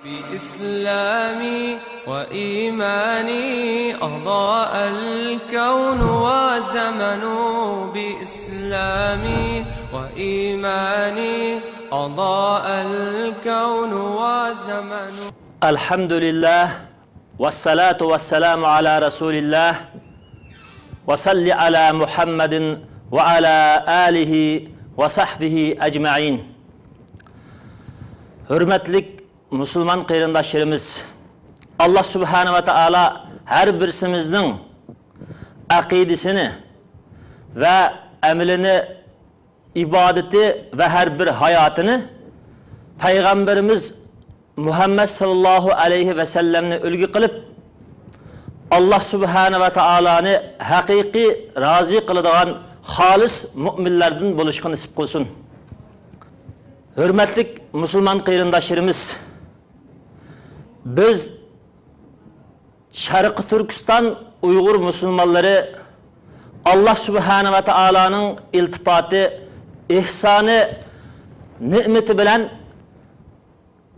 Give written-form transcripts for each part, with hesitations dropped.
بإسلامي وإيماني أضاء الكون وزمن بإسلامي وإيماني أضاء الكون وزمن الحمد لله والصلاة والسلام على رسول الله وصل على محمد وعلى آله وصحبه أجمعين. Hürmetlik Müslüman kıyırındaşlarımız, Allah Subhanahu ve Teala her birsimizin akidesini ve emelini, ibadeti ve her bir hayatını Peygamberimiz Muhammed sallallahu aleyhi ve sellem'ni ülgü kılıp Allah Subhanahu ve Teala'nı hakiki razı kılıdığan halis müminlerden buluşkan nasip kılsın. Hürmetlik Müslüman kıyırındaşlarımız, biz Şarkı Türkistan Uygur Müslümanları Allah Subhanahu ve Teala'nın iltifatı, ihsanı, nimeti bilen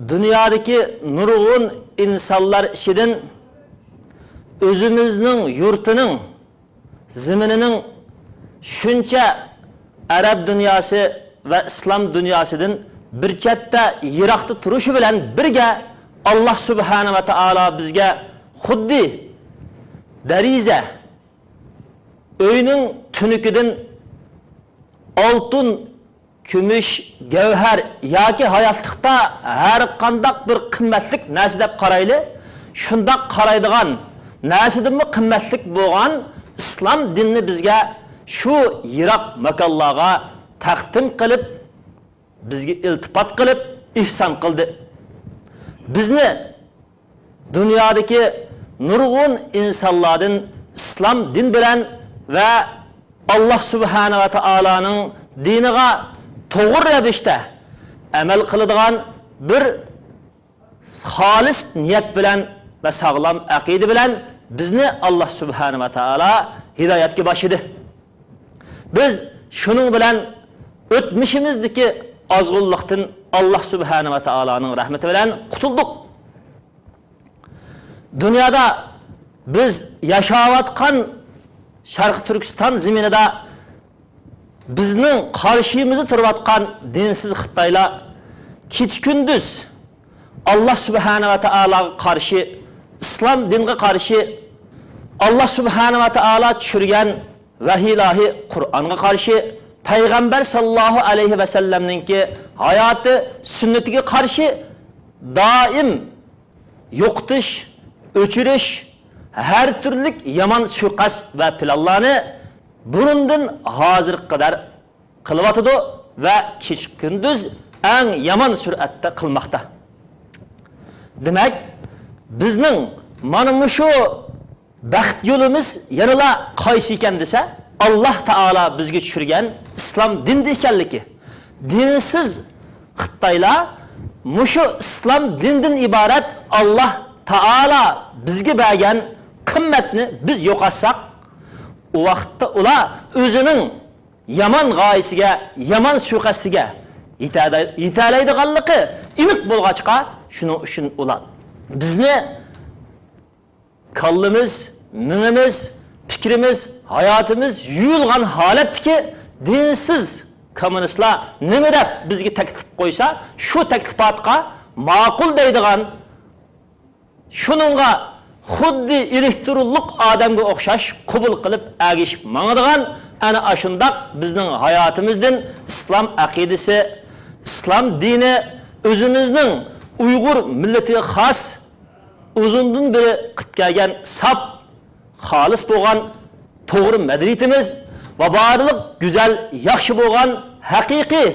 dünyadaki nurgun insanlar işidin özümüzün yurtunun, zemininin şunca Arap dünyası ve İslam dünyasının bir chetda yiroqda turishi bilan birga Allah Subhanahu ve Teala bizga xuddi dariza uyning tunikidan oltin, kumush, gavhar yoki hayotlikda har qanday bir qimmatlik narsa deb qarayli, shundoq qaraydigan narsadanmi qimmatlik bo'lgan islom dinini bizga shu yiroq makonlarga taqdim qilib, bizga iltifot qilib, ihson qildi. Bizni dunyodagi nurg'un insonlardan islom din bilan va Allah Subhanahu ve Teala'nın diniga to'g'ri ravishda amal qiladigan bir xolis niyat bilan va sog'lom aqida bilan bizni Allah Subhanahu ve Teala hidoyatga boshladi. Biz shuning bilan o'tmishimizdagi azg'unlikdan Allah Subhanahu ve Teala'nın rahmeti bilan qutulduk. Dünyada biz yaşayotgan Şarkı Türkistan zeminida bizning qarshimizda turayotgan dinsiz Xitoylar kech kunduz Allah Subhanahu ve Teala'ga qarshi, islom dinga qarshi, Allah Subhanahu ve Teala tushirgan vahiy-ilahi Qur'onga qarshi, Peygamber sallallahu aleyhi ve sellem'ninki hayatı, sünnetiga qarshi daim yo'qotish, o'chirish, her türlük yaman suiqasd ve planlarni burundan hozir qadar qilyotidi ve kech kunduz eng yaman suratda qilmoqda. Demek bizning mana shu baxt yo'limiz yanala qaysi ekan desa, Allah Teala bizga tushirgan islom dini ekanligi. Dinsiz Xitoylar mushu islom dindan iborat Allah Teala bizga bergan qimmatni biz yo'qotsak, u vaqtda ular o'zining yaman g'oyasiga, yaman suiqasdiga yetalaydiganligi aniq bo'lg'achqa, shuning uchun ular bizni kallimiz, mingimiz, fikrimiz, hayatımız yuyulgan holatdagi dinsiz kommunistlar nima deb bizga taklif qo'ysa, shu taklifotga ma'qul deydigan, shuningga xuddi elektrollik odamga o'xshash qabul qilib agishib mangadigan ana ashundaq bizning hayotimizdan islom aqidasi, islom dini o'zimizning Uyg'ur millatiga xos uzundan beri qilib kelgan sap xolis bo'lgan to'g'ri madaniyatimiz va barliq go'zal, yaxshi bo'lgan haqiqiy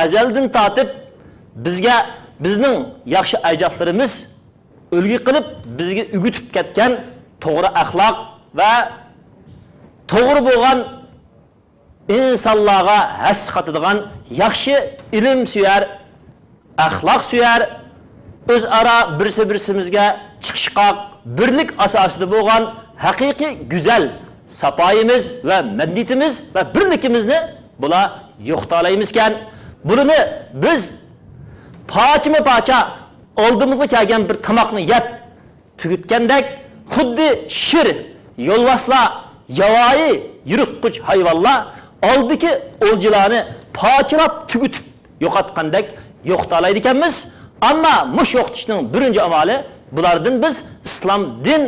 azaldan tortib bizga bizning yaxshi ajdodlarimiz ulgu qilib bizga o'g'itib ketgan to'g'ri axloq va to'g'ri bo'lgan insonlarga has qatadigan yaxshi ilm suyar, axloq suyar, o'zaro birsimizga chiqishqoq birlik asosida bo'lgan haqiqiy go'zal sapoyimiz va madaniyatimiz va birlikimizni bular yo'qotalaymiz ekan. Buni biz pochma-pocha oldimizga kelgan bir tamoqni yeb tugutgandek, xuddi shir, yo'lboslar, yavoyi, yuriqquch hayvonlar oldiki o'ljilarni pochilab tugutib yo'qotgandek yo'qotalaydi ekanmiz. Ammo mush yo'qotishning birinchi amali bulardan biz islom din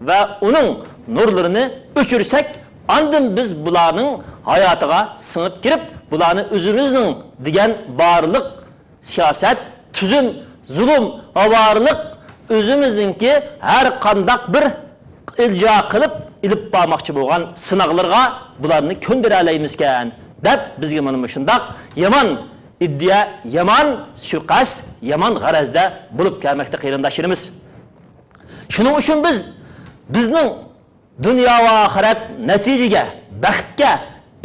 va uning nurlarini o'chirsak, andin biz bularning hayotiga singib kirib, bularni o'zimizning degan barliq siyosat, tuzum, zulm, avarliq o'zimizningki har qandaq bir iljo qilib ilib bormoqchi bo'lgan sinoqlarga bularni ko'ndira olamizkan deb bizga mana shundoq yomon iddia, yomon suiqasd, yomon g'arazda bo'lib kelmoqda qarindoshlarimiz. Shuning uchun bizning dunyo va oxirat natijaga, baxtga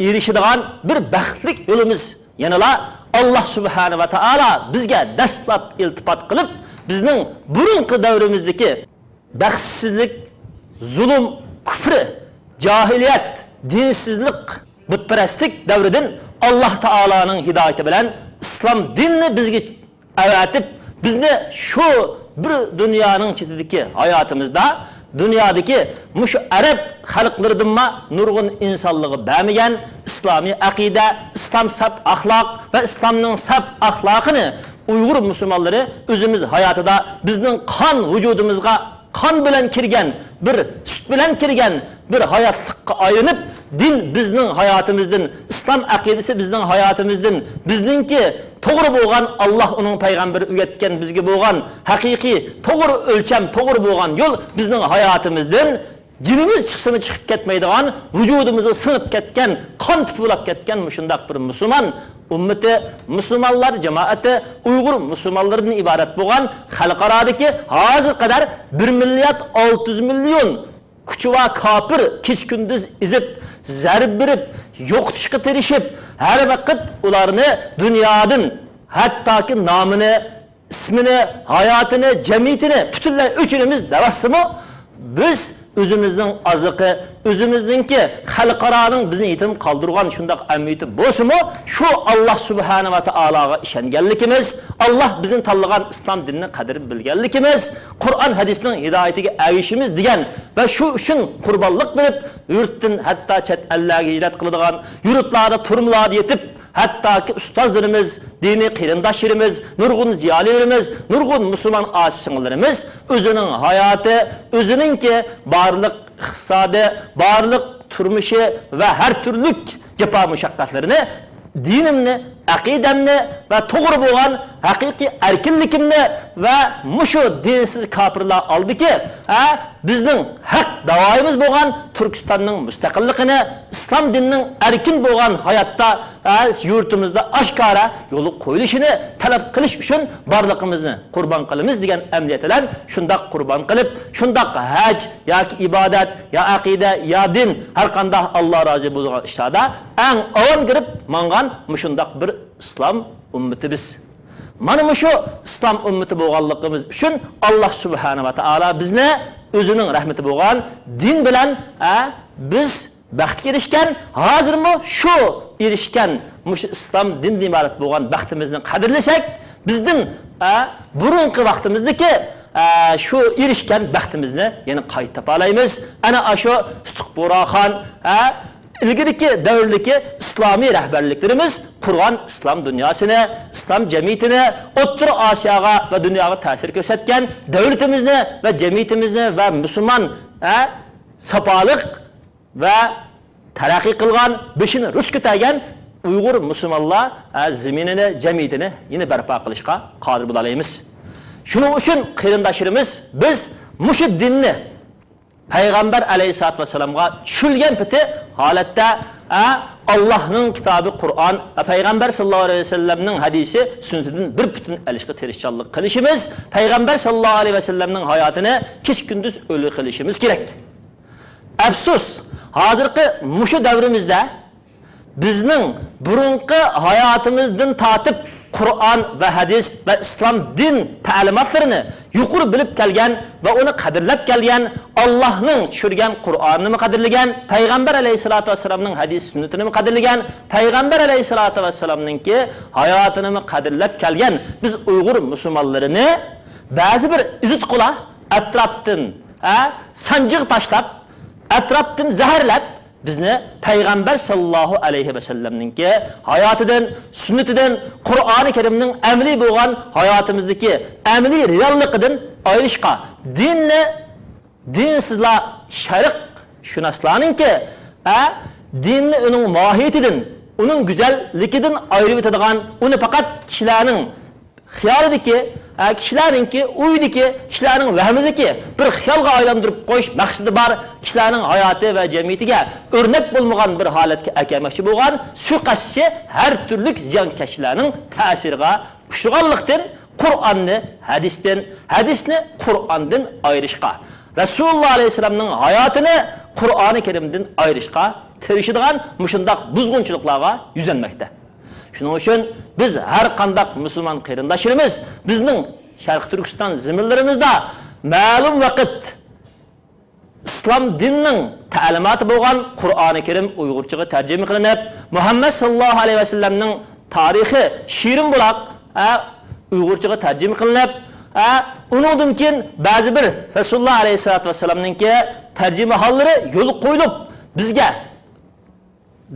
erishadigan bir baxtlik yo'limiz yanala Allah subhanahu va taolo bizga dastlab iltifot qilib, bizning burunqi davrimizdagi baxtsizlik, zulm, kufri, jahiliyat, dinsizlik, butparastlik davridan Allah taoloning hidoyati bilan islom dinni bizga avatib, bizni shu bir dunyoning chetidagi hayotimizda dünyadaki muş Arab xalqlaridanma nurg'un insonligi bermagan islomiy aqida, islom sab axloq va islomning sab axloqini Uyg'ur musulmonlari o'zimiz hayotida bizning qon vujudimizga qon bilan kirgan, bir sut bilan kirgan bir hayotlikka aylanib, din bizning hayotimizdan, islom aqidasi bizning hayotimizdan, bizningki to'g'ri bo'lgan Alloh uning payg'ambari o'rgatgan bizga bo'lgan haqiqiy to'g'ri o'lcham, to'g'ri bo'lgan yo'l bizning hayotimizdan jinimiz chiqsimi chiqib ketmaydigan, vujudimizga singib ketgan, qon tupulab ketgan shundaq bir musulmon ummati, musulmonlar jamoati, Uyg'ur musulmonlaridan iborat bo'lgan xalqarodagi hozir qadar 1,6 million kuchi va kofir kech-kunduz izib, zarb berib, yo'qotishga tirishib, har vaqt ularni dunyodan hattoki nomini, ismini, hayotini, jamiyatini butunlay o'chiramiz davassimi? Biz özümüzün azıqı, özümüzdeki xalqaroning bizni yetim qoldirgan shundoq amiyati bo'lsa-mu, shu Alloh subhanahu va taologa ishonganligimiz, Alloh bizni tanlagan islom dinini qadr bilganligimiz, Qur'on hadisning hidoyatiga erishimiz degan va shu uchun qurbonlik berib, yurtdan hatto chet ellarga hijrat qiladigan, yurtlarda turmularda yetib, hatta ki ustazlarımız, dini qarindoshlarimiz, nurg'un ziyolilarimiz, nurg'un musulmon oshinglarimiz o'zining hayoti, o'zininki barliq iqtisodi, barliq turmushi va har turlik jafo mushaqqatlarini, dinimni, aqidamni va to'g'ri bo'lgan haqiqiy erkinligimni va mushu dinsiz kofirlar oldiki, bizning haq davoimiz bo'lgan Turkistonning mustaqilligini, islom dinining erkin bo'lgan hayotda yurtimizda oshkora yo'li qo'yilishini talab qilish uchun barliqimizni qurbon qilamiz degan amniyat bilan shundoq qurbon qilib, shundoq haj yoki ibodat, yo aqida, yo din har qanday Alloh rozi bo'lgan ishlarda eng avval kirib mangan shundoq bir islom ummati biz. Mana shu islom ummati bo'lganligimiz uchun Alloh subhanahu va taolo bizni o'zining rahmati bo'lgan din bilan biz baxtga erishgan, hozirmi shu erishgan mush islom din iborat bo'lgan baxtimizni qadrlasak, bizning burunqi vaqtimizdagi shu erishgan baxtimizni yana qayta topa olamiz. Ana shu Istiqboraxon ilgiriki davrliki islomiy rahbarliklarimiz qurgan islom dunyosini, islom jamiyatini O'rta Osiyoga va dunyoga ta'sir ko'rsatgan davlatimizni va jamiyatimizni va musulmon sapoliq va taraqqiy qilgan, beshini rus ko'targan Uyg'ur musulmonlar zaminini, jamiyatini yana barpo qilishga qodir bo'la olamiz. Shuning uchun qarindoshlarimiz biz mushu dinni Peygamber aleyhissalatü vesselam'a çülgen piti halatta Allah'ın kitabı Kur'an ve Peygamber sallallahu aleyhi ve sellem'nin hadisi sünnetinin bir bütün ilişki terişçallık kılışımız, Peygamber sallallahu aleyhi ve sellem'nin hayatını keç gündüz ölü kılışımız gerek. Efsus, hazırki muşu devrimizde bizning burunqi hayatımızdan tatip Kur'an ve hadis ve İslam din ta'limotlarini yuqori bilib kelgan ve onu qadrlab kelgan, Allah'ның tushirgan Qur'onni qadrlagan, Payg'ambar alayhisolatu vasallamning hadis sunnatini qadrlagan, Payg'ambar alayhisolatu vasallamningki hayotini qadrlab kelgan biz Uyg'ur musulmonlarini ba'zi bir izit qula atrofdan sanjiq tashlab, atrofdan zaharlab bizni payg'ambar sallallohu alayhi vasallamning hayotidan, sunnatidan, Qur'oni Karimning amaliy bo'lgan hayotimizdagi amaliy realligidan ayrishqa, dinsizlar sharq shunaslarningki, dinni uning mohiyatidan, uning go'zalligidan ayirib o'tadigan, uni faqat kishilarning xiyolidagi, kishilarningki uydagi, kishilarning vahmidagi bir xiyolga aylantirib qo'yish maqsadi bor, kishilarning hayoti va jamiyatiga o'rnak bo'lmagan bir holatga akamashchi bo'lgan suiqasdchi har turli ziyonkashlarning ta'siriga uchraganlikdan Qur'onni hadisdan, hadisni Qur'ondan ayirishqa, Rasululloh alayhisolamning hayotini Qur'oni Karimdan ayirishqa tirishadigan mushundaq buzg'unchiliklarga yuzlanmoqda. Shuning uchun biz har qanday musulmon qarindoshlarimiz bizning Sharq Turkiston ziminlarimizda ma'lum vaqt islom dinining ta'limoti bo'lgan Qur'oni Karim Uyg'urchaga tarjima qilinib, Muhammad sallallohu alayhi vasallamning tarixi shirin buloq Uyg'urchaga tarjima qilinib, undan keyin ba'zi bir Rasululloh alayhisolatu vasallamning tarjima hollari yo'l qo'yilib bizga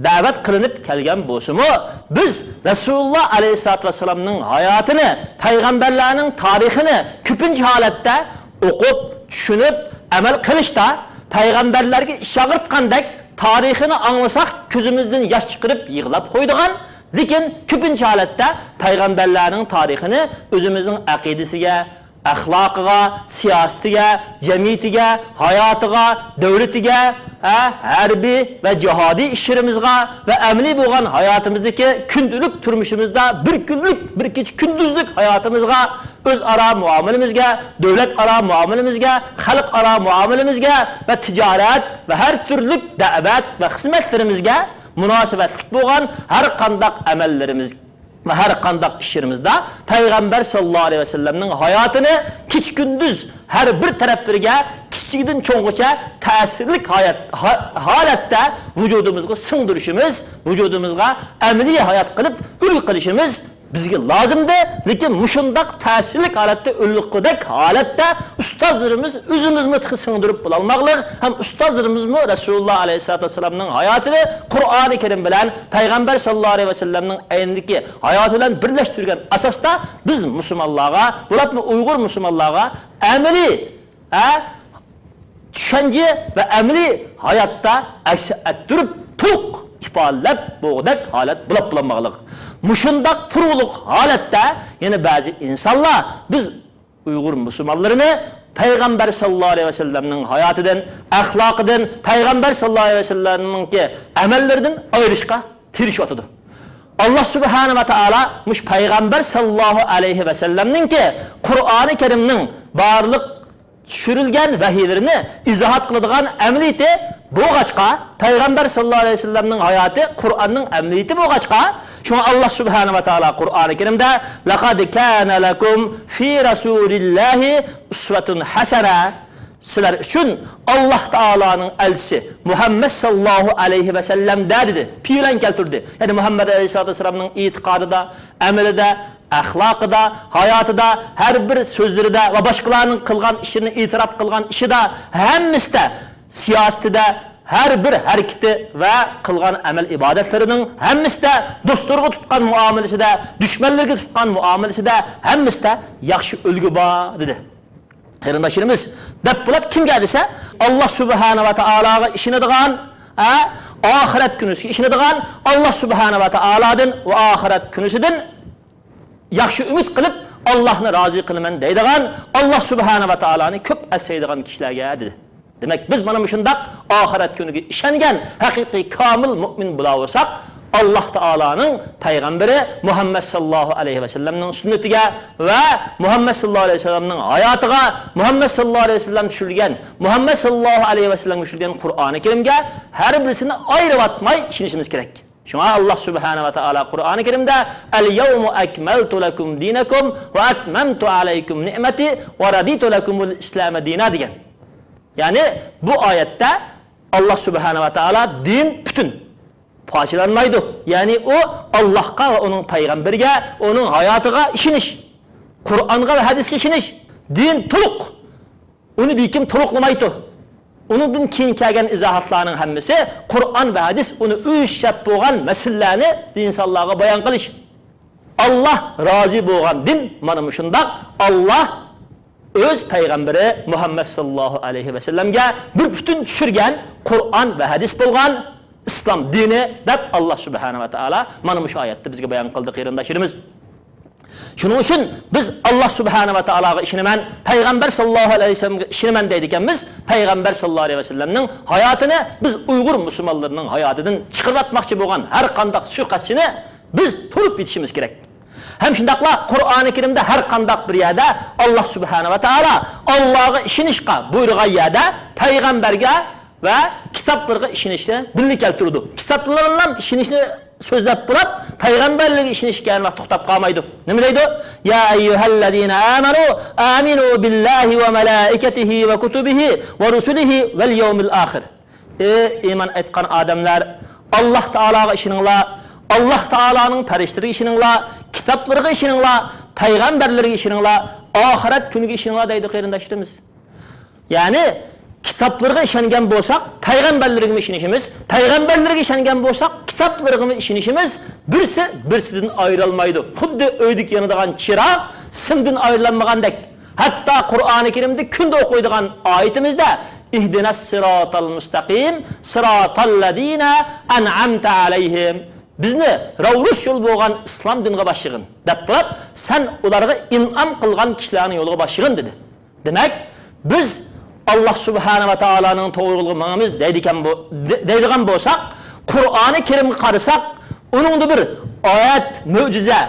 da'vat qilinib kelgan bo'lsa-mu, biz Rasululloh alayhisolatu vasallamning hayotini, payg'ambarlarning tarixini ko'pincha holatda o'qib, tushunib, amal qilishda payg'ambarlarga ishag'irtgandek tarixini anglasak ko'zimizdan yosh chiqarib yig'lab qo'ydigan, lekin ko'pincha holatda payg'ambarlarning tarixini o'zimizning aqidasiga, axloqiga, siyosatiga, jamiyatiga, hayotiga, davlatiga, harbiy va jihodiy ishlarimizga va amaliy bo'lgan hayotimizdagi kundalik turmushimizda bir kunlik, bir kecha kunduzlik hayotimizga, o'zaro muomalamizga, davlataro muomalamizga, xalqaro muomalamizga va tijorat va har turli da'vat va xizmatlarimizga munosabatli bo'lgan har qanday amallarimiz ve her qanday ishlarimizda payg'ambar sallallohu alayhi vasallamning hayotini kech kunduz har bir taraflariga kichikdan cho'ng'icha ta'sirli holatda vujudimizga singdirishimiz, vujudimizga amaliy hayot qilib ul qilishimiz bizga lozimdi, lekin mushundaq ta'sirli holatda ulliqdek holatda ustozlarimiz o'zimizni singdirib bo'lolmaqlik, ham ustozlarimizmi Rasululloh alayhisolatu vasallamning hayotini Qur'oni Karim bilan payg'ambar sallallohu alayhi vasallamning aynidagi hayoti bilan birlashtirgan asosda biz musulmonlarga, bularni Uyg'ur musulmonlarga amaliy tushuncha va amaliy hayotda aks ettirib to'q ifodalab bo'g'dak holat bo'lib bo'lmaqlik. Mushundaq turliq holatda yana ba'zi insonlar biz Uyg'ur musulmonlarini payg'ambar sallallohu alayhi vasallamning hayotidan, axloqidan, payg'ambar sallallohu alayhi vasallamning amallaridan ayirishga tirishyotdi. Allah subhanahu va taolo mush payg'ambar sallallohu alayhi vasallamning Qur'oni Karimning barliq tushirilgan vahiylarini izohat qiladigan amaliyati bo'g'achqa, payg'ambar sallallohu alayhi vasallamning hayoti Qur'onning amaliyati bo'g'achqa, shunga Alloh subhanahu va taolo Qur'oni Karimda laqad kana lakum fi rasulillahi uswatun hasana, sizlar uchun Alloh taoloning elchisi Muhammad sallallohu alayhi vasallam dedi, pilan keltirdi. Ya'ni Muhammad alayhisolatu vasallamning e'tiqodida, amalida, axloqida, hayotida, har bir so'zlarida va boshqalarning qilgan ishini e'tirof qilgan ishida, hammasida, siyosatida, her bir hareketi ve kılgan amel ibadetlerining hammasida, dostlarga tutgan muomalasida, düşmanlarga tutgan muomalasida hammasida yaxshi ulgu bor dedi. Qarindoshlarimiz deb bo'lib kimga desa, Alloh subhanahu va taologa ishonadigan, oxirat kunisiga ishonadigan, Alloh subhanahu va taolodan va oxirat kunisidan yaxshi umid qilib Allohni rozi qilaman deydigan, Alloh subhanahu va taoloni ko'p asaydigan kishilarga dedi. Demek biz mana shundaq oxirat kuniga ishongan haqiqiy komil mu'min bo'laversak, Alloh taolaning payg'ambari Muhammad sallallohu alayhi vasallamning sunnatiga va Muhammad sallallohu alayhi vasallamning hayotiga, Muhammad sallallohu alayhi vasallam tushirgan, Muhammad sallallohu alayhi vasallam tushirgan Qur'oni Karimga har birisini ayirib atmay ishonishimiz kerak. Shunga Alloh subhanahu va taolo Qur'oni Karimda al-yawma akmaltu lakum dinakum va atmamtu alaykum ni'mati va raditu lakumul islam dinan degan. Yani bu ayette Allah subhanahu wa ta'ala din bütün parçalanmaydı. Yani o Allah'a ve onun peygamberine, onun hayatıga işiniş, Kur'an'a ve hadis'e işiniş, din to'liq. Uni bekim to'liqlamaydi. Undan keyin kelgan izohatlarning hammasi Qur'on va hadis uni o'shab bo'lgan masalalarni insonlarga bayon qilish. Allah rozi bo'lgan din mana shundoq Allah o'z payg'ambari Muhammad sallallohu alayhi va sallamga bir butun tushirgan Qur'on va hadis bo'lgan islom dini deb Allah subhanahu va taolo mana shu oyatda bizga bayon qildi qarindoshlarimiz. Shuning uchun biz Allah subhanahu va taologa ishonaman, payg'ambar sallallohu alayhi va sallamga ishonaman deydiganmiz. Payg'ambar sallallohu alayhi va sallamning hayotini biz Uyg'ur musulmonlarining hayotidan chiqarmoqchi bo'lgan har qanday suiqasdni biz to'lib bitishimiz kerak. Hem shundaqla Qur'oni Karimda har qanday bir yerda Allah subhanahu va taolo Allohga ishonishga buyurgan yerda payg'ambarga va kitoblarga ishonishni birga keltirdi. Kitoblarga ishonishni so'zlab turib, payg'ambarlarga ishonishga vaqt to'xtab qolmaydi. Nima deydi? Ya ayyuhallazina amanu aminu billahi va malaikatihi va kutubihi va rusulihi val yawmil akhir. Iymon etgan odamlar, Alloh taologa ishoninglar. Allah Taala'nın farishtalariga ishoninglar, kitoblarga ishoninglar, payg'ambarlarga ishoninglar, oxirat kuniga ishoninglar deydi qarindoshlarimiz. Ya'ni kitoblarga ishongan bo'lsak, payg'ambarlarga ishonishimiz, payg'ambarlarga ishongan bo'lsak, kitoblarga ishonishimiz birsidan ayrilmaydi. Xuddi o'ydik yanadigan chiroq simdan ayrilmagandek. Hatta Qur'oni Karimda kunda o'qiydigan oyatimizda ihdinas siratal mustaqim siratal ladina an'amta alayhim bizni ravrush yo'l bo'lgan islom diniga boshlig'in deb turib, sen ularga in'am qilgan kishilarning yo'liga boshlig'in dedi. Demak, biz Allah subhanahu va taolaning to'g'riligimiz deydigan bo'lsak, Qur'oni Karimga qarasak, uningda bir oyat, mo'jiza,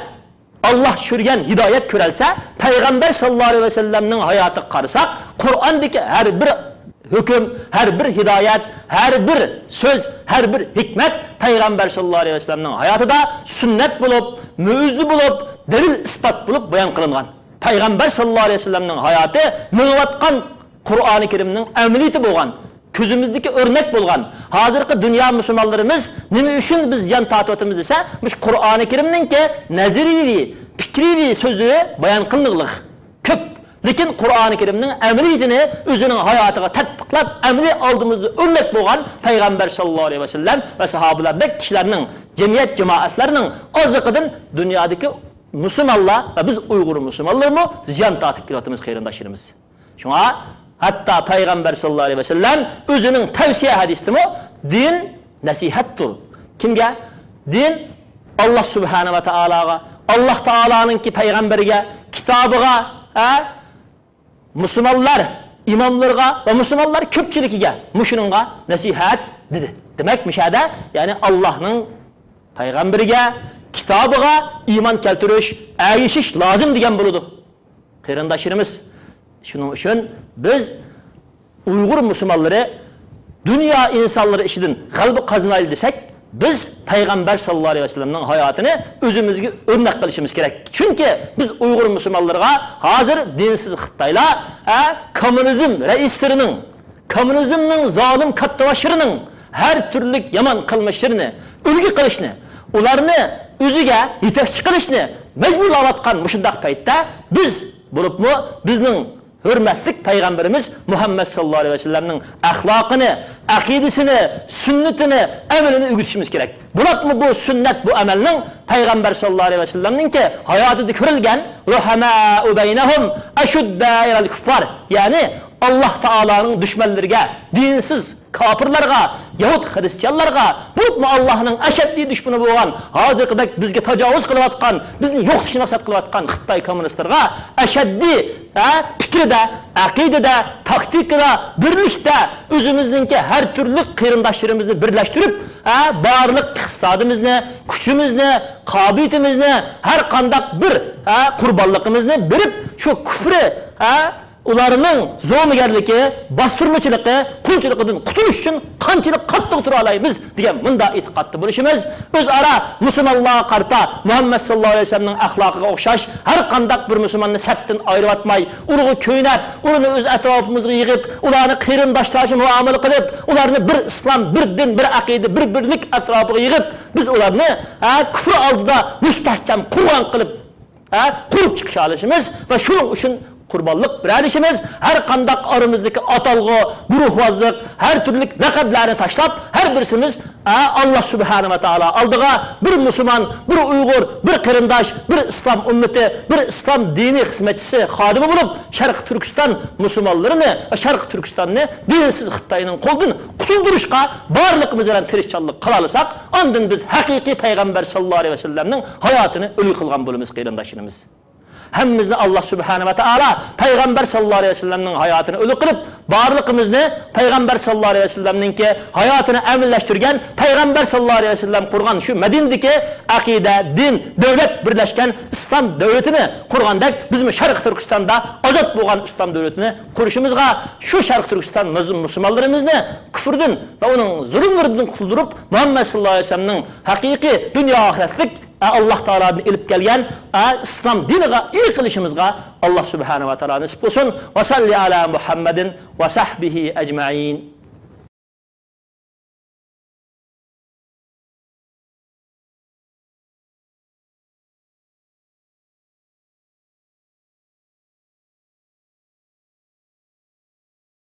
Allah tushirgan hidoyat ko'ralsa, payg'ambar sallallohu alayhi va sallamning hayotiga qarasak, Qur'ondagi har bir hukm, her bir hidayet, her bir söz, her bir hikmet Peygamber sallallahu aleyhi ve sellem'nin hayatında sünnet bulup, müjde bulup, delil ispat bulup bayan kılıngan. Peygamber sallallahu aleyhi ve sellem'nin hayatı müvatkan Kur'an-ı Kerim'nin ameliyeti bolgan, közümüzdeki örnek bolgan. Hazırki dünya Müslümanlarımız nime üçün biz yan tatıvatımız ise, Kur'an-ı Kerim'nin ki nazirivi, fikrivi sözü bayan kılınırlık. Köp. Lekin Qur'oni Karimning amaliyatini o'zining hayotiga tatbiqlab, amaliy oldimizda o'rnak bo'lgan payg'ambar sallallohu alayhi vasallam va sahobalardek kishilarning, jamiyat jamoatlarining oziqidan dunyodagi musulmonlar va biz Uyg'ur musulmonlarmi ziyon tortib kelayotimiz qarindoshlarimiz. Shunga hatto payg'ambar sallallohu alayhi vasallam o'zining tavsiya hadisida din nasihatdir. Kimga? Din Allah subhanahu va taologa, Allah taoloning payg'ambariga, kitobiga, Müslümanlar, imamlarga ve Müslümanlar köpçiligiga muşununga nasihat dedi. Demek müşahede yani Allah'ın paygamberiga, kitabıga iman keltirish, ayishish lazım degan buludu. Qarindoshlarimiz, shuning uchun biz Uyg'ur musulmonlari dünya insanları ishidan g'alaba qozonaylik desak, biz payg'ambar sallallohu alayhi vasallamning hayotini o'zimizga o'rnak qilishimiz kerak. Chunki biz Uyg'ur musulmonlarga hozir dinsiz Xitoylar, kommunizm raislarining, kommunizmning zolim kattavashirining har turli yomon qilmishlarini ulgi qilishni, ularni o'ziga yetakchi qilishni majburlayotgan mushundaq paytda biz bo'libmi bizning hürmetlik Peygamberimiz Muhammed sallallahu aleyhi ve sellem'nin ahlakını, akidesini, sünnetini, emelini öğütüşümüz gerek. Bulat mı bu sünnet, bu emelinin Peygamber sallallahu aleyhi ve sellem'nin ki hayatı dikrilgen ruhamâ'u beynehum eşuddâ ilal kuffar. Yani Allah Teala'nın düşmanlarına, dinsiz kapırlarga, Yahud Hristiyanlarga, bu Allah'ın eşeddi düşmanı boğan, hazırkıdak bizge tecavüz kılıvatkan, bizim yok dışına maksat kılıvatkan Xitay komünistlerga eşeddi fikride, akidede, taktikide, birlikte özümüzdeki her türlü kıyırındaşlarımızı birleştirip bağırlık iktisadımızı, gücümüzü, kabiliyetimizi, her kandak bir kurbanlıkımızı birip şu küfrü ularning zo'migarligi, bostirmachilikka, qulchilikdan qutulish uchun qanchalik qattiq tura olamiz degan bunda e'tiqodda bo'lishimiz, o'zaro musulmonlarga qarta Muhammad sallallohu alayhi vasallamning axloqiga o'xshash har qanday bir musulmonni sapdan ayirib ularga ko'ynab, ularni o'z atrofimizga yig'ib, ularni qarindoshlarcha muomala qilib, ularni bir islom, bir din, bir aqida, bir birlik atrofiga yig'ib, biz ularni kufr oldida mustahkam qurg'on qilib qurib chiqishimiz va shuning uchun qurbonlik bilanishimiz, har qanday oramizdagi atalg'u, guruhvozlik, har turli laqablarni tashlab, har birsimiz Alloh subhanahu va taolo oldiga bir musulmon, bir uyg'ur, bir qarindosh, bir islom ummati, bir islom diniy xizmatchisi xodimi bo'lib, Sharq Turkiston musulmonlarini, Sharq Turkistonni dinsiz Xitoyning qo'ldan qutuldirishga barligimiz bilan tirishchilik qila olsak, ondan biz haqiqiy payg'ambar sallallohu alayhi vasallamning hayotini o'lik qilgan bo'lamiz qarindoshlarimiz. Hammamizni Alloh subhanahu va taolo payg'ambar sallallohu alayhi vasallamning hayotini o'lik qilib, barligimizni payg'ambar sallallohu alayhi vasallamningki hayotini amallashtirgan, payg'ambar sallallohu alayhi vasallam qurgan shu Madinadagi aqida, din, davlat birlashgan islom davlatini qurgandek, bizmi Sharq Turkistonda ozod bo'lgan islom davlatini qurishimizga shu Sharq Turkiston musulmonlarimizni kufrdan va uning zulmlaridan qutuldirib, Muhammad sallallohu alayhi vasallamning haqiqiy dunyo oxiratlik Allah Teala'nın ilip gelgen İslam diniga iyi kılışımızga Allah Subhanahu wa Ta'ala nasip olsun. Ve salli ala Muhammedin ve sahbihi ecma'in.